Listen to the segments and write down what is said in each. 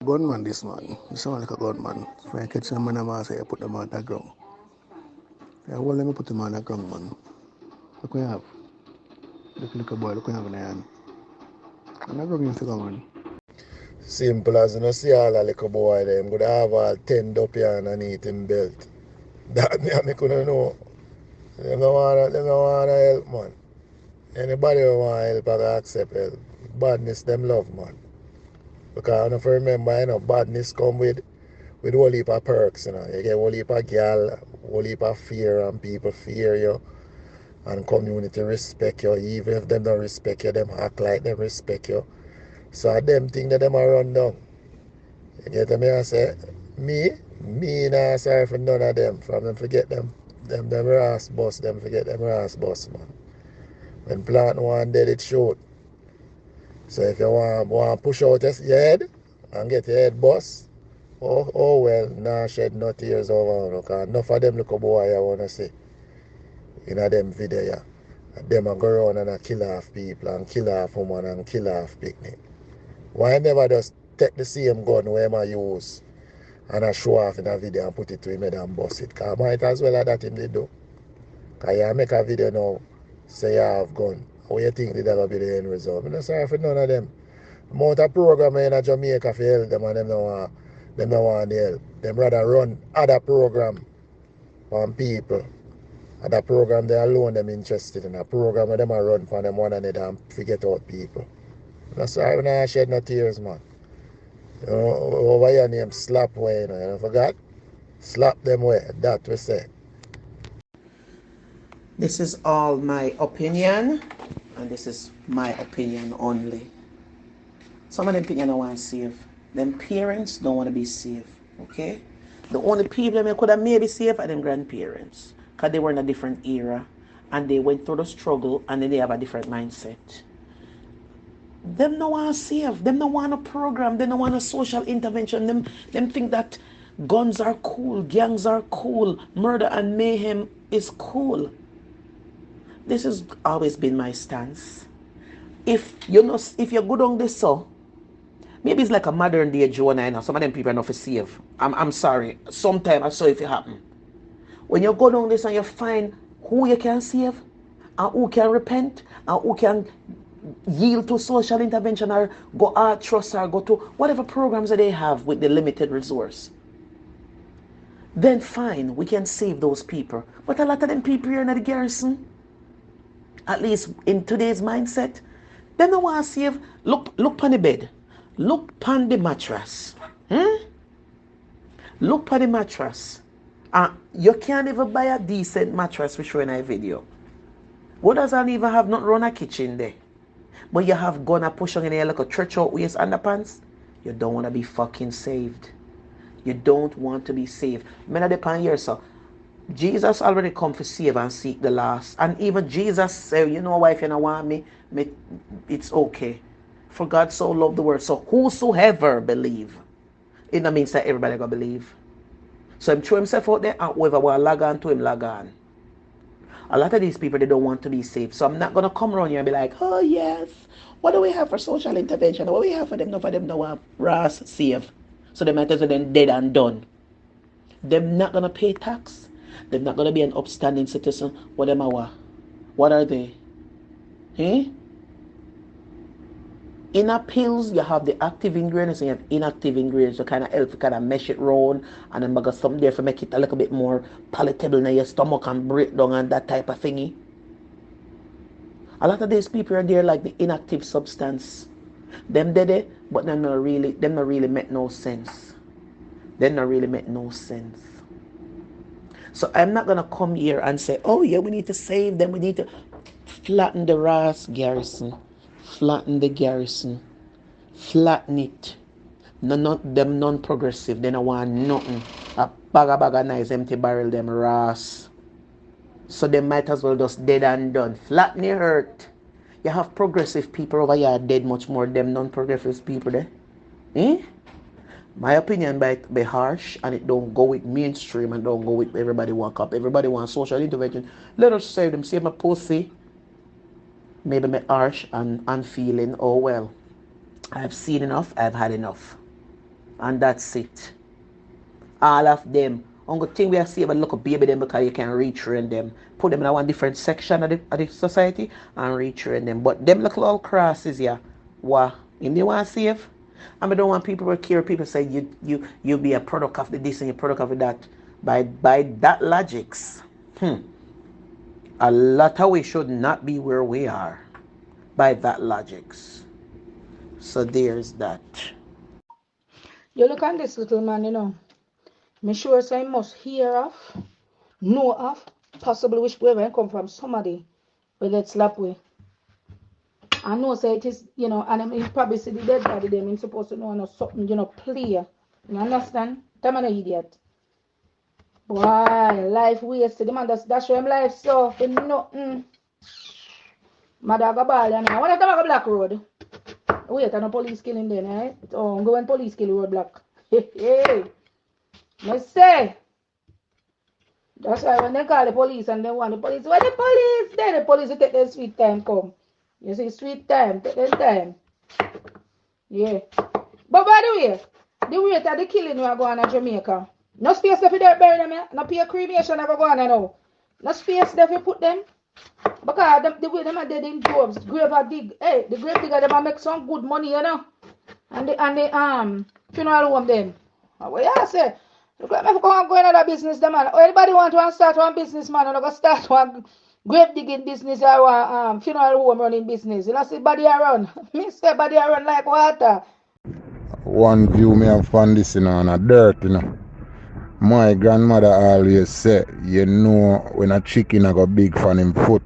Gunman, this man. You sound like a gunman. When I catch some man, I say, I put them on the ground. Yeah, well, let me put them on the ground, man. Look what you have. Look a boy, look what you have in the hand. And I ground you figure, man. Simple as you know, see all the little boy them could have all 10 up here underneath him belt. That me I couldn't know. Them don't wanna help, man. Anybody who want help, I can accept help. Badness, them love, man. Because I don't remember, badness come with whole heap of perks, You get whole heap of girl, whole heap of fear, and people fear you, and community respect you. Even if them don't respect you, them act like them respect you. So I them think that them are run down. You get me? I say, me nah sorry for none of them. From them forget them rass boss, them forget them rass boss, man. When plant one dead, it shoot. So if you want push out your head and get your head bust, oh well, nah shed no tears over, because enough of them little boy I wanna see in a them video, yeah. Them a go around and a kill off people and kill off woman and kill off picnic. Why never just take the same gun where I use and I show off in a video and put it to him and bust it? Because I might as well have that him did do. Because you make a video now, say you have gun. What you think did that be the end result? I'm not sorry for none of them. Amount of program in Jamaica for help them, and them don't want the help. Them rather run other program on people. Other program they alone them interested in. A program where them a run for them one another and forget out people. I'm not sorry when I shed no tears, man. You know, over your name slap way, you forgot? Slap them way, that we say. This is all my opinion, and this is my opinion only. Some of them think you don't want to save. Them parents don't want to be safe, okay? The only people that could have maybe saved are them grandparents, because they were in a different era, and they went through the struggle, and then they have a different mindset. Them no want to save. Them no want a program. They no want a social intervention. Them think that guns are cool, gangs are cool, murder and mayhem is cool. This has always been my stance. If you're good on this, so maybe it's like a modern day Jonah. You know, some of them people are not for save. I'm sorry. Sometimes I saw if it happen. When you go down this and you find who you can save, and who can repent, and who can yield to social intervention, or go art trust, or go to whatever programs that they have with the limited resource, then fine, we can save those people. But a lot of them people here in the garrison, at least in today's mindset, they don't want to save. Look on the bed. Look on the mattress. Look on the mattress. You can't even buy a decent mattress we show in a video. What doesn't even have not run a kitchen there? But you have gonna push on in there like a church out waist underpants. You don't want to be fucking saved. You don't want to be saved. Men are depend here, so Jesus already come to save and seek the lost. And even Jesus said, you know why, if you don't want me, it's okay. For God so loved the world. So whosoever believe. It don't mean that everybody gonna believe. So he threw himself out there, and whoever want to log on to him, log on. A lot of these people, they don't want to be saved. So I'm not going to come around here and be like, oh yes, what do we have for social intervention? What do we have for them? No, for them don't want Ross save. So they might as well then dead and done. They're not going to pay tax. They're not going to be an upstanding citizen. What them are? What are they? Eh? In a pills, you have the active ingredients and you have inactive ingredients to kind of help you kind of mesh it round, and then got some there to make it a little bit more palatable in your stomach and break down and that type of thingy. A lot of these people are there like the inactive substance. Them did it, but them not really make no sense. Them not really make no sense. So I'm not gonna come here and say, oh yeah, we need to save them, we need to flatten the Ross garrison. Flatten the garrison. Flatten it. Not them non-progressive. They don't want nothing. A bag of nice empty barrel them Ross. So they might as well just dead and done. Flatten the earth. You have progressive people over here dead much more them non-progressive people there. Eh? My opinion might be harsh, and it don't go with mainstream and don't go with everybody want up. Everybody want social intervention. Let us save them. Save my pussy. Maybe me harsh and feeling, oh well, I've seen enough, I've had enough. And that's it. All of them. Only thing we are see about look at baby them because you can retrain them. Put them in one different section of the society and retrain them. But them look all crosses, yeah. What? Him they want to save? And I don't want people to care. People say you be a product of the this and a product of that. By that logics, a lot of we should not be where we are. By that logics. So there's that. You look at this little man, you know. Me sure say he must hear of, know of, possibly which way when come from somebody will get slap with. I know say it is, you know, and he probably see the dead body them, he's supposed to know something, you know, clear. You understand? Them an idiot. Boy, life wasted. The man that's show him life so for nothing. Mother go ball, you know. What if them go Black Road? Wait, and no police killing then, eh? Oh, go and police kill road block. Hey, hey. Me say. That's why when they call the police and they want the police, where the police? Then the police will take their sweet time come. You see, sweet time, take their time. Yeah. But by the rate of the killing we are going on in Jamaica, no space there for they bury them, yeah? No pay cremation never go on now. No space there for put them. Because the way them are dead in groves, grave are dig. Hey, the grave digger them make some good money, you know. And the funeral home them. What you say? Look like me go in other business, the man. Anybody want to start one business, man? I'm gonna start one grave digging business or one funeral home running business. You know, see body around. Me say body around like water. One view me have found this, on a dirt, My grandmother always say, you know, when a chicken a go big for him foot,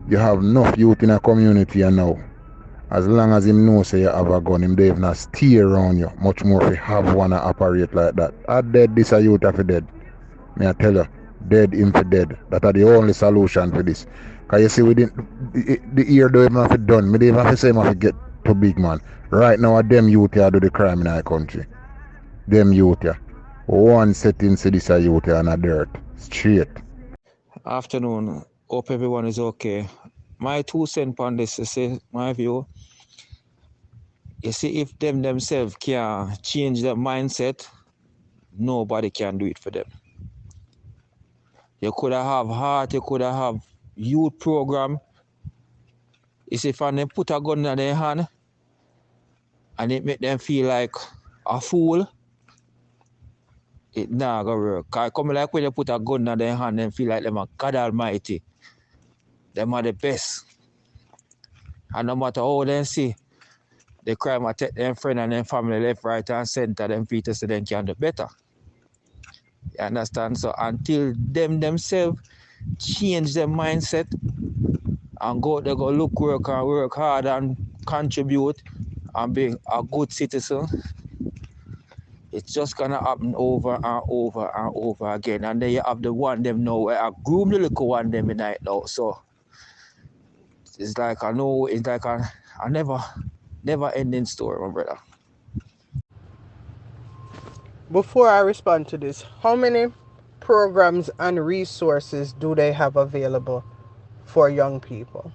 you have enough youth in a community now. As long as him know say you have a gun, him don't even stay around you. Much more if you have one to operate like that. I dead this a youth if dead. Me I tell you, dead him for dead. That are the only solution for this. Cause you see the year don't even have to done. Me don't even have to say him have to get to big man. Right now them youth here do the crime in our country. Them youth here. One setting see this a youth here on a dirt. Straight. Afternoon. Hope everyone is okay. My 2 cents on this is my view. You see, if them themselves can change their mindset, nobody can do it for them. You could have heart, you could have youth program. You see, if they put a gun in their hand and it make them feel like a fool, it not gonna work. Cause come like when you put a gun in their hand and feel like them are God Almighty. Them are the best. And no matter how they see, the crime will take them friend and them family left, right, and center, them people so they can do better. You understand? So until them themselves change their mindset and they go look work and work hard and contribute and be a good citizen, it's just gonna happen over and over and over again. And then you have the one them now where I groom the little one them in night now. So it's like a never ending story, my brother. Before I respond to this, how many programs and resources do they have available for young people?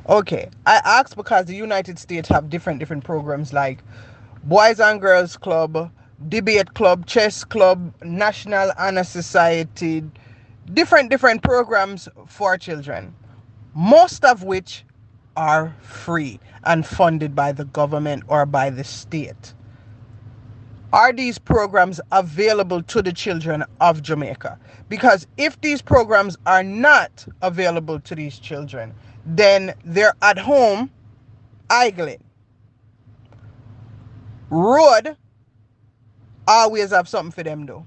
Okay, I asked because the United States have different programs like Boys and Girls Club, Debate Club, Chess Club, National Honor Society, different programs for children, most of which are free and funded by the government or by the state. Are these programs available to the children of Jamaica? Because if these programs are not available to these children, then they're at home idling. Road always have something for them though.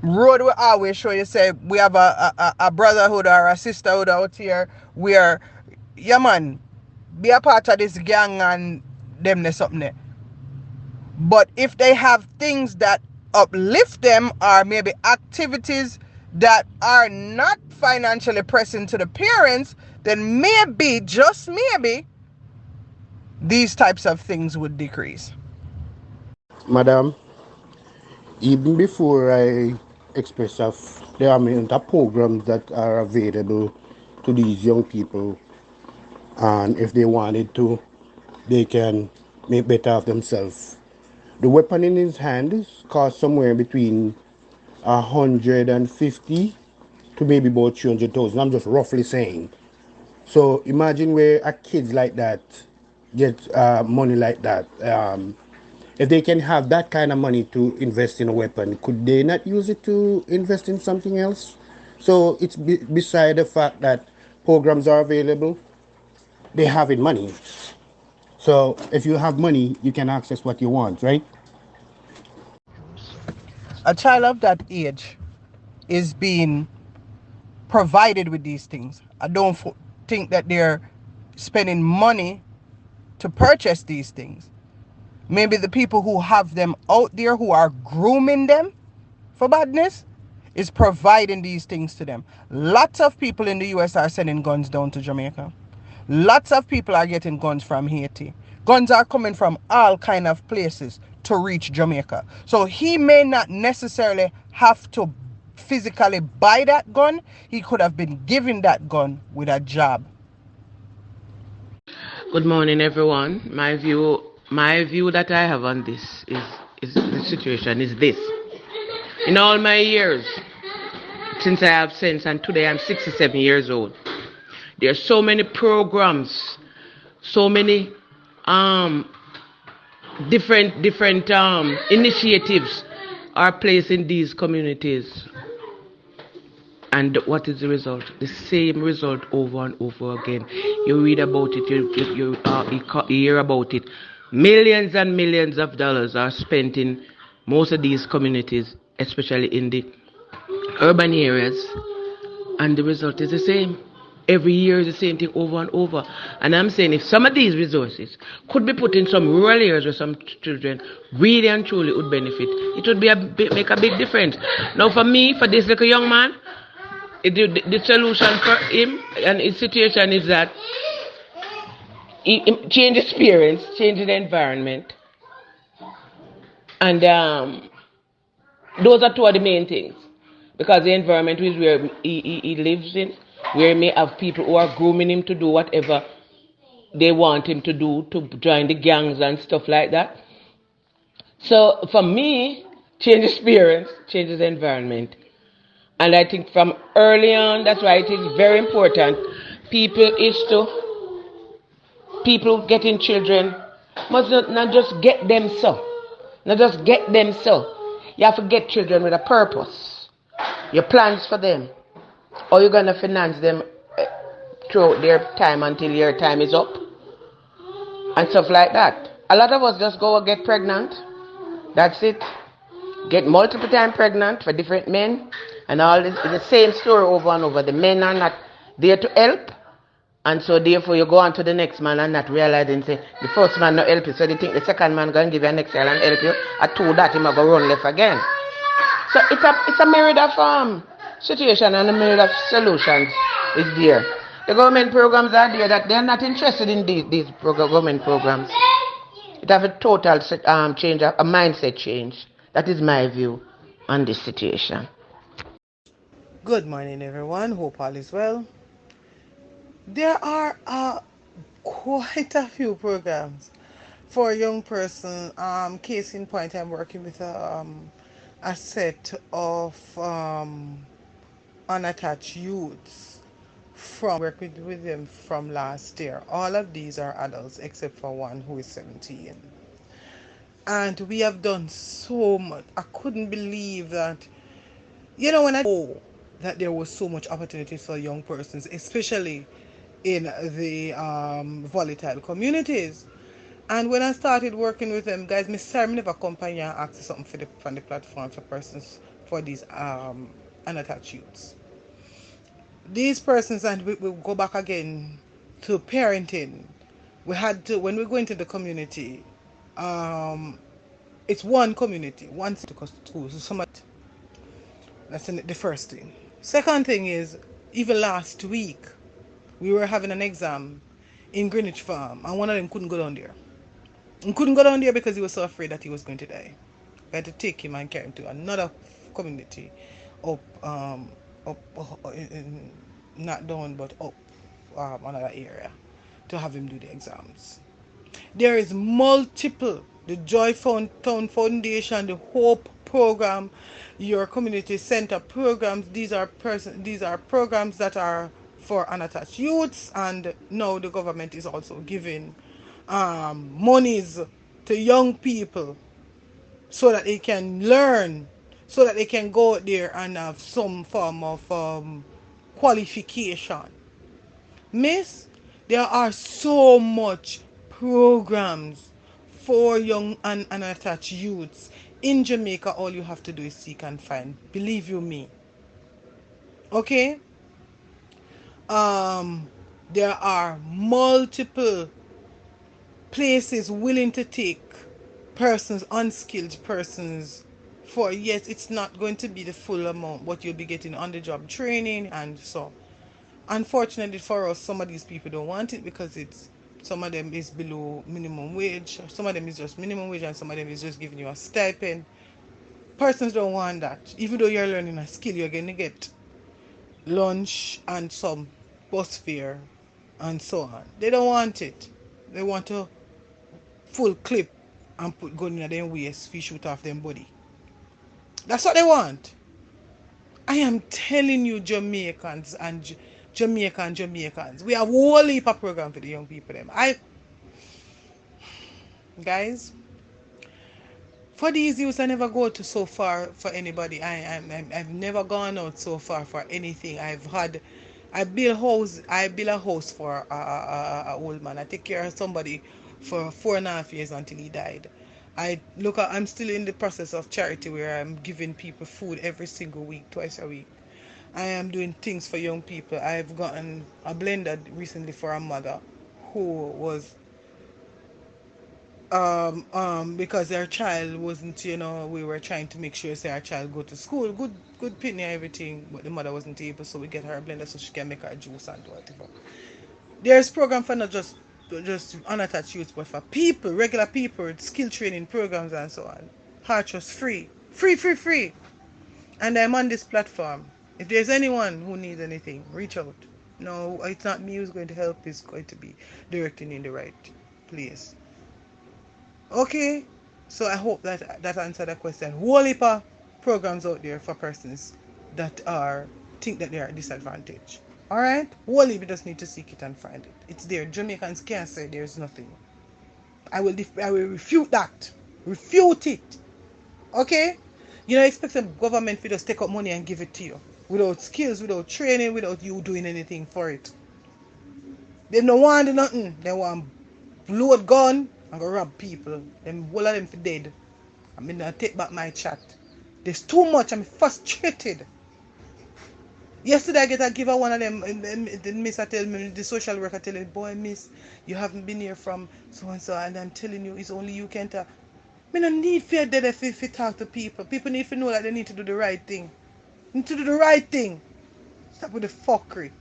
Road will always show you say we have a brotherhood or a sisterhood out here where, yeah man, be a part of this gang and them there's something there. But if they have things that uplift them or maybe activities that are not financially pressing to the parents, then maybe, just maybe, these types of things would decrease. Madam, even before I express of the amount of programs that are available to these young people, and if they wanted to they can make better of themselves. The weapon in his hand costs somewhere between 150 to maybe about 300,000. I'm just roughly saying. So imagine where a kids like that get money like that. If they can have that kind of money to invest in a weapon, could they not use it to invest in something else? So it's beside the fact that programs are available, they have it money. So if you have money, you can access what you want, right? A child of that age is being provided with these things. I don't think that they're spending money to purchase these things. Maybe the people who have them out there who are grooming them for badness is providing these things to them. Lots of people in the US are sending guns down to Jamaica. Lots of people are getting guns from Haiti. Guns are coming from all kind of places to reach Jamaica. So he may not necessarily have to physically buy that gun. He could have been given that gun with a job. Good morning, everyone. My view that I have on this is the situation is this. In all my years, since I have sense, and today I'm 67 years old, there are so many programs, so many um, different initiatives are placed in these communities. And what is the result? The same result over and over again. You read about it, you hear about it. Millions and millions of dollars are spent in most of these communities, especially in the urban areas, and the result is the same. Every year is the same thing over and over. And I'm saying if some of these resources could be put in some rural areas where some children really and truly would benefit, it would make a big difference. Now for me, for this little young man, the solution for him and his situation is that he change his parents, change the environment, and those are two of the main things. Because the environment is where he lives in, where he may have people who are grooming him to do whatever they want him to do, to join the gangs and stuff like that. So for me, change his parents, change his environment. And I think from early on, that's why it is very important. People getting children must not just get them so. Not just get them so. You have to get children with a purpose. Your plans for them. Or you're going to finance them throughout their time until your time is up. And stuff like that. A lot of us just go and get pregnant. That's it. Get multiple times pregnant for different men. And all this is the same story over and over. The men are not there to help. And so therefore you go on to the next man and not realize and say, the first man not help you. So they think the second man going to give you a next year and help you. At two that him go run left again. So it's a myriad of situation and a myriad of solutions is there. The government programs are there that they are not interested in these government programs. It have a total change, a mindset change. That is my view on this situation. Good morning, everyone. Hope all is well. There are quite a few programs for a young person. Case in point, I'm working with a set of unattached youths from work with them from last year. All of these are adults except for one who is 17. And we have done so much. I couldn't believe that, when I know that there was so much opportunities for young persons, especially in the volatile communities. And when I started working with them, guys, Miss Sarah never come and ask something from the platform for persons for these unattached youths. These persons, and we go back again to parenting. We had to, when we go into the community, it's one community, one school. So that's the first thing. Second thing is, even last week, we were having an exam in Greenwich Farm, and one of them couldn't go down there. He couldn't go down there because he was so afraid that he was going to die. We had to take him and carry him to another community not down but up another area to have him do the exams. There is multiple. The Joy Town Foundation, the Hope Program, your community center programs. These are programs that are for unattached youths, and now the government is also giving monies to young people so that they can learn, so that they can go out there and have some form of qualification. Miss, there are so much programs for young and unattached youths in Jamaica. All you have to do is seek and find. Believe you me. Okay? There are multiple places willing to take persons, unskilled persons, for yes, it's not going to be the full amount, but you'll be getting on the job training. And so unfortunately for us, some of these people don't want it because it's some of them is below minimum wage, some of them is just minimum wage, and some of them is just giving you a stipend. Persons don't want that. Even though you're learning a skill, you're going to get lunch and some bus fare and so on. They don't want it. They want a full clip and put gun in their waist, fish shoot off them body. That's what they want. I am telling you, Jamaicans and Jamaicans, we have a whole heap of program for the young people. Guys, for these youths, I never go to so far for anybody. I've never gone out so far for anything. I build a house for a old man. I take care of somebody for 4.5 years until he died. I'm still in the process of charity where I'm giving people food every single week, twice a week. I am doing things for young people. I've gotten a blender recently for a mother who was because their child wasn't, we were trying to make sure say our child go to school, good pitney everything, but the mother wasn't able, so we get her a blender so she can make her juice and whatever. There's program for not just unattached youth, but for people, regular people, skill training programs and so on. Heart just free. And I'm on this platform. If there's anyone who needs anything, reach out. No, it's not me who's going to help, it's going to be directing in the right place. Okay, so I hope that answered the question. Whole heap of programs out there for persons that think that they are disadvantaged. Alright? Whole heap, you just need to seek it and find it. It's there. Jamaicans can't say there's nothing. I will refute that. Refute it. Okay? You don't expect the government to just take up money and give it to you without skills, without training, without you doing anything for it. They don't want nothing. They want load gun and go rob people. Them all of them for dead. I mean, I take back my chat. There's too much. I'm frustrated. Yesterday I get a giver one of them, the miss I tell me, the social worker tell me, boy miss, you haven't been here from so and so, and I'm telling you, it's only you can talk. I don't need fear dead if you talk to people. People need to know that they need to do the right thing. They need to do the right thing. Stop with the fuckery.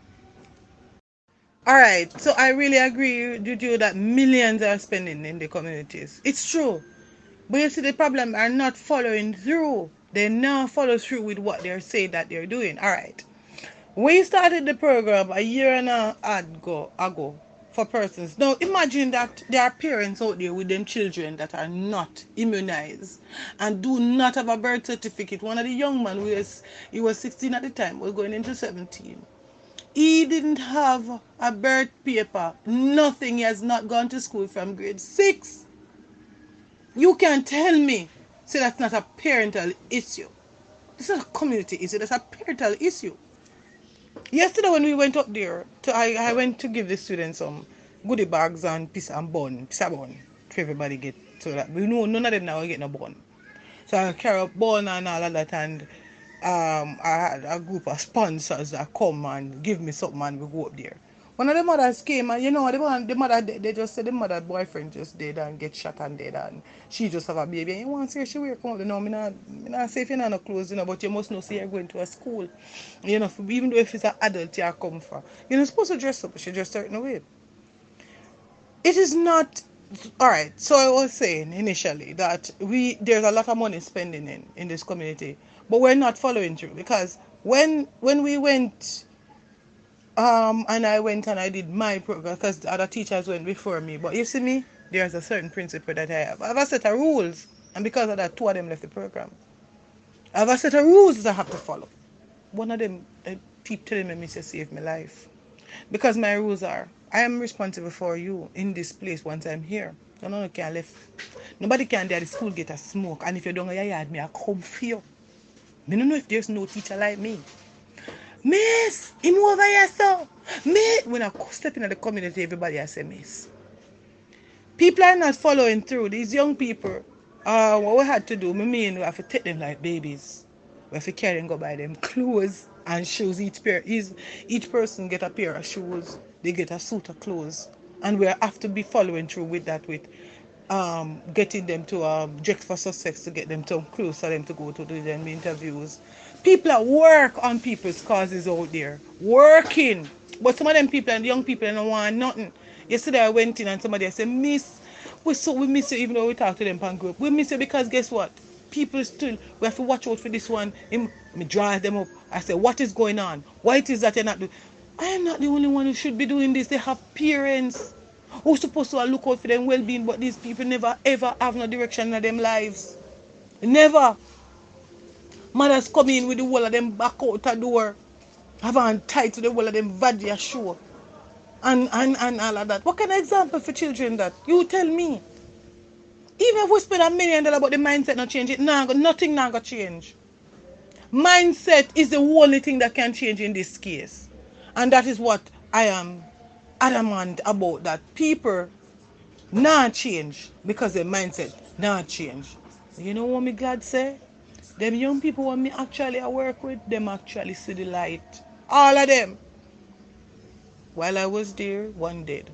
Alright, so I really agree with you that millions are spending in the communities. It's true. But you see, the problem are not following through. They now follow through with what they're saying that they're doing. Alright. We started the program a year and a half ago for persons. Now imagine that there are parents out there with them children that are not immunized and do not have a birth certificate. One of the young men, he was 16 at the time, was going into 17. He didn't have a birth paper. Nothing. He has not gone to school from grade 6. You can't tell me. See, that's not a parental issue. This is a community issue. That's a parental issue. Yesterday when we went up there, I went to give the students some goodie bags and pizza bun to everybody get, so that we know none of them now get no bun. So I carry up bun and all of that, and I had a group of sponsors that come and give me something and we go up there. One of the mothers came and the mother, they just said the mother boyfriend just dead and get shot and dead, and she just have a baby and you want to say she will come out. No, me not say if you're not no clothes, but you must know say you're going to a school. Even though if it's an adult you come for. You're not supposed to dress up, but she dressed a certain way. It is not alright. So I was saying initially that there's a lot of money spending in this community, but we're not following through, because when we went and I went and I did my program, because the other teachers went before me, but you see me, there's a certain principle that I have. I have a set of rules, and because of that, 2 of them left the program. I have a set of rules that I have to follow. One of them keep telling me to save my life. Because my rules are, I am responsible for you in this place once I'm here. No one can left. Nobody can there at the school get a smoke. And if you don't go your yard, me I come for you. I don't know if there's no teacher like me. Miss, him over here, so. Miss, when I step into the community, everybody I say, Miss. People are not following through. These young people, what we had to do, we have to take them like babies. We have to carry them, go buy them clothes and shoes. Each person get a pair of shoes. They get a suit of clothes. And we have to be following through with that, with getting them to dress for success, to get them to clothes for them to go to do them interviews. People that work on people's causes out there, working. But some of them people and young people don't want nothing. Yesterday I went in and somebody said, Miss, we miss you even though we talk to them pan group. We miss you because guess what? People still, we have to watch out for this one. Me drive them up. I said, what is going on? Why it is that you're not doing? I am not the only one who should be doing this. They have parents who's supposed to look out for them well-being, but these people never ever have no direction in them lives. Never. Mothers come in with the wall of them back out the door, have on tight to the wall of them body show. And all of that. What kind of example for children that? You tell me. Even if we spend $1 million, but the mindset not change, nothing not gonna change. Mindset is the only thing that can change in this case. And that is what I am adamant about, that people not change because their mindset not change. You know what me glad say? Them young people want me actually I work with, them actually see the light. All of them. While I was there, one dead.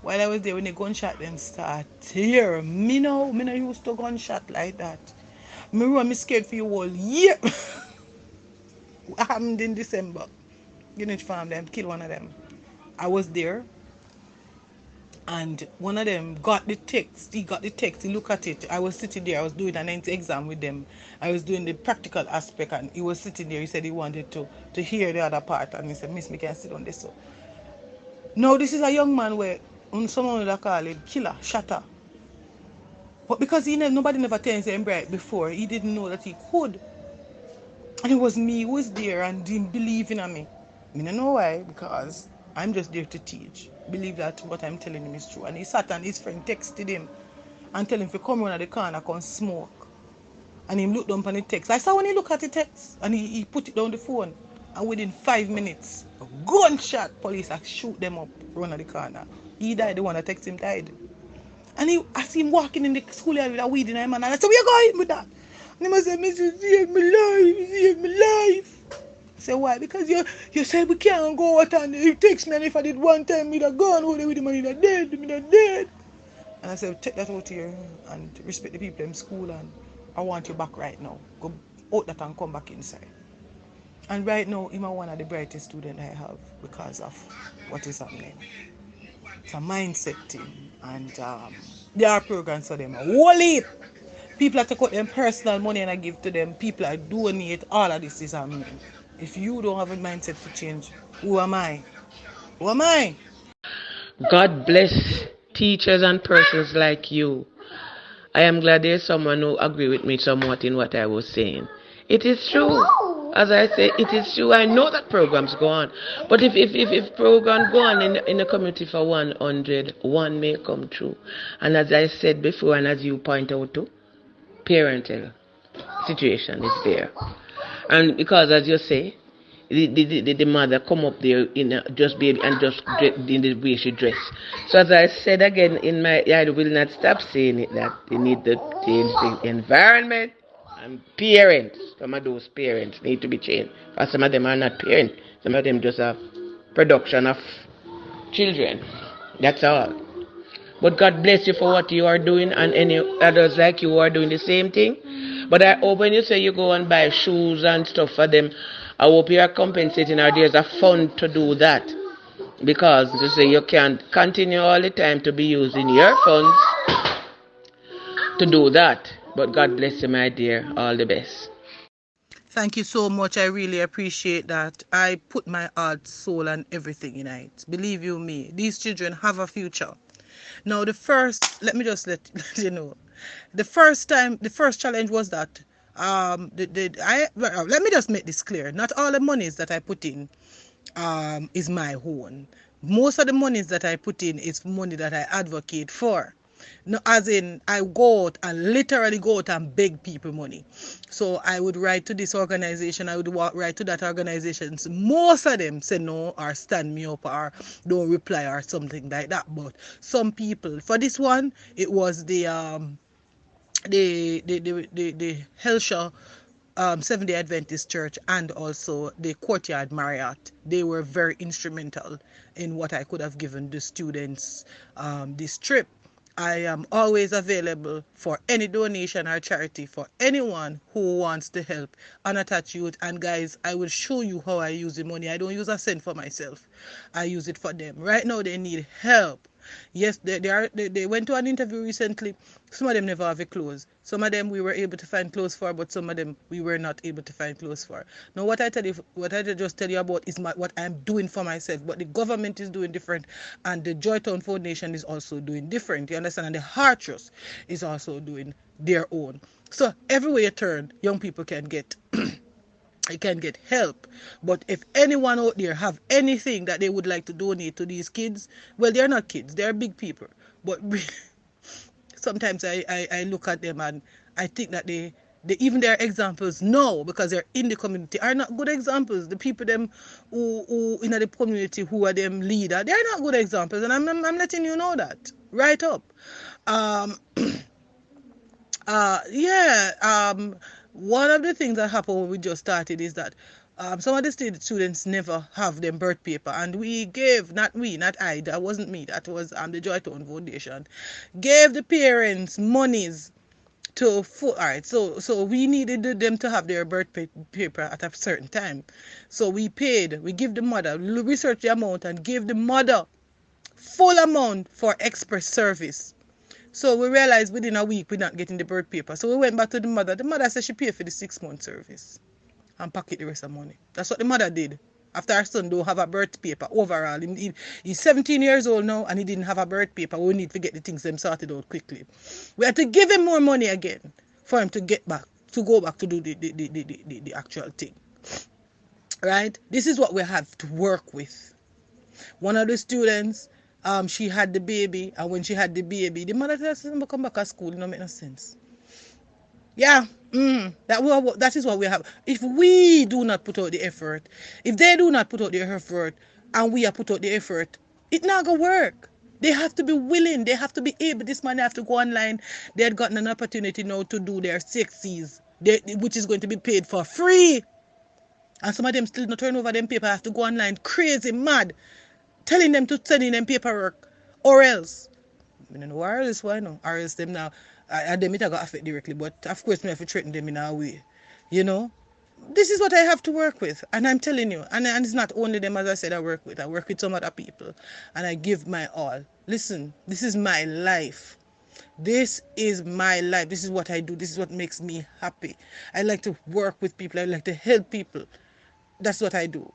While I was there, when the gunshot them start here, me no used to gunshot like that. Me run me scared for you all year. What happened in December? Greenwich Farm, them kill one of them. I was there, and one of them got the text. He got the text. He looked at it. I was sitting there. I was doing an exam with them. I was doing the practical aspect, and he was sitting there. He said he wanted to hear the other part, and he said, Miss, me can sit on this. So now this is a young man where someone would call him killer, shatter. But because nobody never tells him right before, he didn't know that he could. And it was me who was there and didn't believe in me. I don't know why, because I'm just there to teach. Believe that what I'm telling him is true. And he sat and his friend texted him and tell him to come around the corner, come smoke. And he looked down on the text. I saw when he looked at the text and he put it down the phone. And within 5 minutes, a gunshot, police shoot them up around the corner. He died, the one that text him died. And I see him walking in the schoolyard with a weed in him, and I said, where you going with that? And he must say, Mrs. Save my life, save my life. I said, why? Because you said we can't go out, and it takes me, and if I did one time, me da gone, hold it with him, and me da dead. And I said, take that out here and respect the people in school, and I want you back right now. Go out that and come back inside. And right now, he's one of the brightest students I have because of what is happening. It's a mindset thing, and there are programs for them. Whole people are take out them personal money and I give to them. People are donate. All of this is happening. If you don't have a mindset to change, who am I? Who am I? God bless teachers and persons like you. I am glad there's someone who agree with me somewhat in what I was saying. It is true. As I say, it is true. I know that programs go on. But if programs go on in the community for 100, one may come true. And as I said before, and as you point out too, parental situation is there. And because, as you say, the mother come up there in just baby and just in the way she dress. So as I said again, I will not stop saying it, that they need to change the environment, and parents, some of those parents need to be changed. Because some of them are not parents. Some of them just have production of children. That's all. But God bless you for what you are doing, and any others like you are doing the same thing. But I hope when you say you go and buy shoes and stuff for them, I hope you are compensating, or there's a fund to do that. Because you say you can't continue all the time to be using your funds to do that. But God bless you, my dear. All the best. Thank you so much. I really appreciate that. I put my heart, soul, and everything in it. Believe you me, these children have a future. Now, let me just let you know, the first challenge was that let me just make this clear. Not all the monies that I put in is my own. Most of the monies that I put in is money that I advocate for. No, as in, I go out and literally go out and beg people money. So I would write to this organization, I would write to that organization. So most of them say no or stand me up or don't reply or something like that. But some people, for this one, it was the Hellshire Seventh-day Adventist Church and also the Courtyard Marriott. They were very instrumental in what I could have given the students this trip. I am always available for any donation or charity for anyone who wants to help unattached youth. And guys, I will show you how I use the money. I don't use a cent for myself. I use it for them. Right now, they need help. Yes, they went to an interview recently. Some of them never have a clothes. Some of them we were able to find clothes for, but some of them we were not able to find clothes for. Now, what I just tell you about is what I'm doing for myself. But the government is doing different, and the Joytown Foundation is also doing different. You understand? And the Heart Trust is also doing their own. So everywhere you turn, young people can get you can get help. But if anyone out there have anything that they would like to donate to these kids, well, they're not kids, they're big people. But sometimes I look at them and I think that they even their examples now, because they're in the community, are not good examples. The people them who in the community who are them leader, they're not good examples, and I'm letting you know that right up. One of the things that happened when we just started is that some of the students never have them birth paper, and we gave, not I, that wasn't me, that was the Joytown Foundation, gave the parents monies to alright, so we needed them to have their birth paper at a certain time. So we give the mother, research the amount and give the mother full amount for express service. So we realized within a week we're not getting the birth paper. So we went back to the mother. The mother said she paid for the 6-month service and pocket the rest of the money. That's what the mother did. After our son don't have a birth paper overall. He's 17 years old now and he didn't have a birth paper. We need to get the things them sorted out quickly. We had to give him more money again for him to go back to do the actual thing. Right? This is what we have to work with. One of the students, she had the baby, and when she had the baby, the mother tells her to come back to school. It don't make no sense. Yeah, that is what we have. If we do not put out the effort, if they do not put out their effort, and we have put out the effort, it not gonna work. They have to be willing. They have to be able. This man have to go online. They had gotten an opportunity now to do their 6Cs, which is going to be paid for free. And some of them still not turn over them paper. Have to go online, crazy, mad, telling them to send in them paperwork, or else. I don't know why else, why no? Or else them now, them it got affect directly, but of course me have to threaten them in a way. You know? This is what I have to work with, and I'm telling you, and it's not only them, as I said, I work with some other people, and I give my all. Listen, this is my life. This is my life. This is what I do. This is what makes me happy. I like to work with people. I like to help people. That's what I do.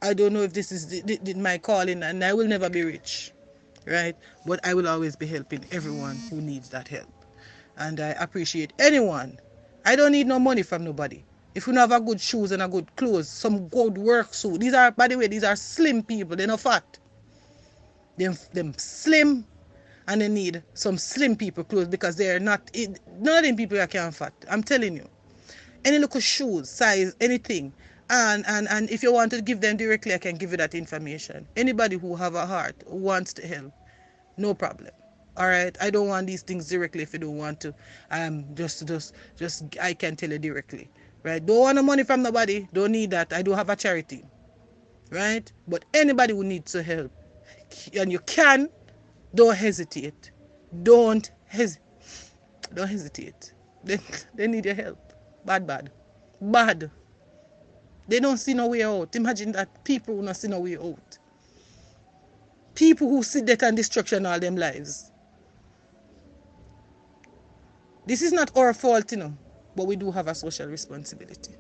I don't know if this is my calling, and I will never be rich, right? But I will always be helping everyone who needs that help. And I appreciate anyone. I don't need no money from nobody. If you don't have a good shoes and a good clothes, some good work suit. These are, by the way, these are slim people. They're not fat. Them slim, and they need some slim people clothes because they're not, none of them people that can fat. I'm telling you. Any little shoes, size, anything. And if you want to give them directly, I can give you that information. Anybody who have a heart, who wants to help, no problem. All right, I don't want these things directly if you don't want to. Just I can tell you directly, right? Don't want no money from nobody. Don't need that. I don't have a charity, right? But anybody who needs to help, and you can, don't hesitate. Don't hesitate. They need your help. Bad. They don't see no way out. Imagine that people who don't see no way out. People who see death and destruction all their lives. This is not our fault, but we do have a social responsibility.